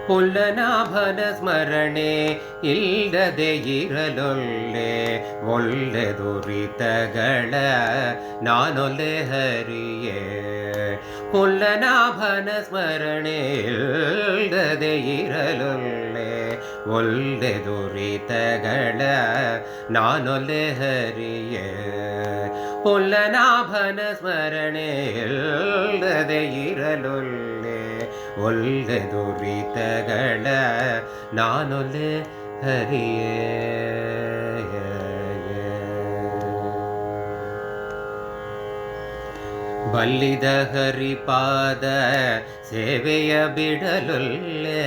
ಪುಲ್ಲನಾಭನ ಸ್ಮರಣೆ ಇಲ್ಲದೆ ಇರಲೊಲ್ಲೆ ಒಲ್ಲೆ ದುರಿತಗಳ ನಾನೊಲ್ಲೆ ಹರಿಯೇ. ಪುಲ್ಲನಾಭನ ಸ್ಮರಣೆ ಇಲ್ಲದೆ ಇರಲೊಲ್ಲೆ ಒಲ್ಲೆ ದುರಿತಗಳ ನಾನೊಲ್ಲೆ ಹರಿಯೇ. ಪುಲ್ಲನಾಭನ ಸ್ಮರಣೆ ಇಲ್ಲದೆ ಇರಲೊಲ್ಲೆ ಒಲ್ಲೆ ದುರಿತಗಳ ನಾನೊಲ್ಲೆ ಹರಿಯೇ. ಬಲ್ಲಿದ ಹರಿಪಾದ ಸೇವೆಯ ಬಿಡಲೊಲ್ಲೆ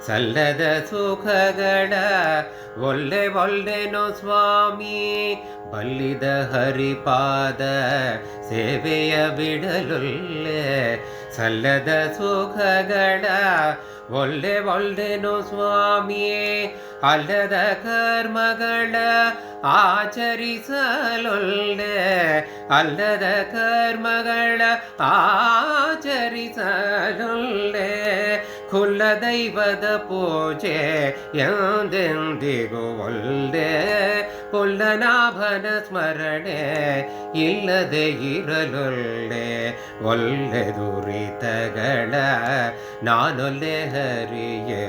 ಸಲ್ಲದ ಸುಖಗಳ ಒಲ್ಲೆ ಒಲ್ಲೆನೋ ಸ್ವಾಮಿ. ಬಲ್ಲಿದ ಹರಿಪಾದ ಸೇವೆಯ ಬಿಡಲೊಲ್ಲೆ ಸಲ್ಲದ ಸುಖಗಳ ಒಲ್ಲೆ ಒಲ್ಲೆನೋ ಸ್ವಾಮಿಯೇ. ಅಲ್ಲದ ಕರ್ಮಗಳ ಆಚರಿಸಲೊಲ್ಲೆ ಅಲ್ಲದ ಕರ್ಮಗಳ ಆಚರಿಸಲೊಲ್ಲೆ ಕುಲ ದೈವದ ಪೂಜೆ ಎಂದೆಂದಿಗೂ ಒಲ್ಲೆ. ಪುಲ್ಲನಾಭನ ಸ್ಮರಣೆ ಇಲ್ಲದೆ ಇರಲೊಲ್ಲೆ ಒಲ್ಲೆ ದುರಿತಗಳ ನಾನೊಲ್ಲೆ ಹರಿಯೇ.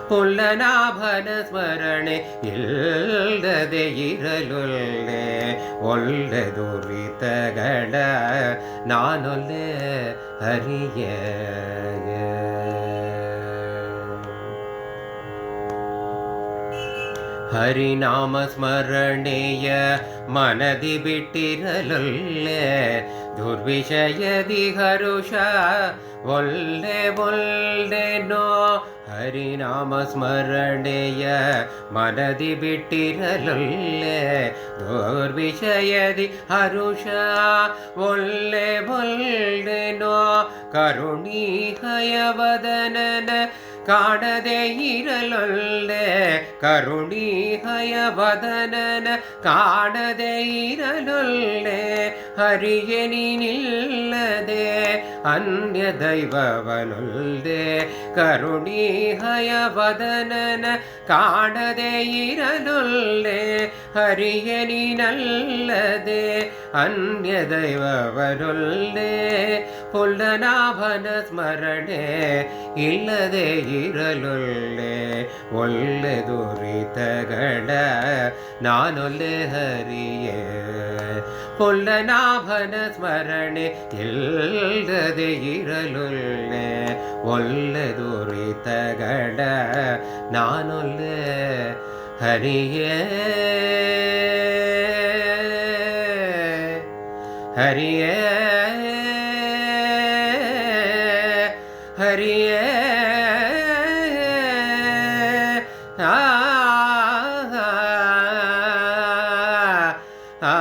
ಪುಲ್ಲನಾಭನ ಸ್ಮರಣೆ ಇಲ್ಲದೆ ಇರಲೊಲ್ಲೆ ಒಲ್ಲೆ ದುರಿತಗಳ ನಾನೊಲ್ಲೆ ಹರಿಯೇ. ಹರಿನಾಮ ಸ್ಮರಣೆಯ ಮನದಿ ಬಿಟ್ಟಿರಲೊಲ್ಲೆ ದುರ್ವಿಷಯದಿ ಹರುಷ ಒಲ್ಲೆ ಒಲ್ಲೆನೋ. ಹರಿನಾಮ ಸ್ಮರಣೆಯ ಮನದಿ ಬಿಟ್ಟಿರಲೊಲ್ಲೆ ದುರ್ವಿಷಯದಿ ಹರುಷ ಒಲ್ಲೆ ಒಲ್ಲೆನೋ. ಕರುಣಿ ಹಯವದನನ ಕಾಣದೆ ಇರಲೊಲ್ಲೆ ಕರುಣಿ ಹಯವದನನ ಕಾಣದೆ ಇರಲೊಲ್ಲೆ. ಹರಿಯೇ ನೀನಿಲ್ಲದೆ ಅನ್ಯ ದೈವವನೊಲ್ಲೆ ಕರುಣಿ ಹಯವದನನ ಕಾಣದೆ ಇರಲೊಲ್ಲೆ. ಹರಿಯೇ ನೀನಲ್ಲದೆ ಅನ್ಯ ದೈವವನೊಲ್ಲೆ. ಪುಲ್ಲನಾಭನ ಸ್ಮರಣೆ ಇಲ್ಲದೆ ಇರಲೊಲ್ಲೆ ಒಲ್ಲೆ ದುರಿತಗಳ ನಾನೊಲ್ಲೆ ಹರಿಯೇ. ಪುಲ್ಲನಾಭನ ಸ್ಮರಣೆ ಇಲ್ಲದೆ ಇರಲೊಲ್ಲೆ ಒಲ್ಲೆ ದುರಿತಗಳ ನಾನೊಲ್ಲೆ ಹರಿಯೇ. ಹರಿಯೇ ಹರಿಯೇ ಆ ಆ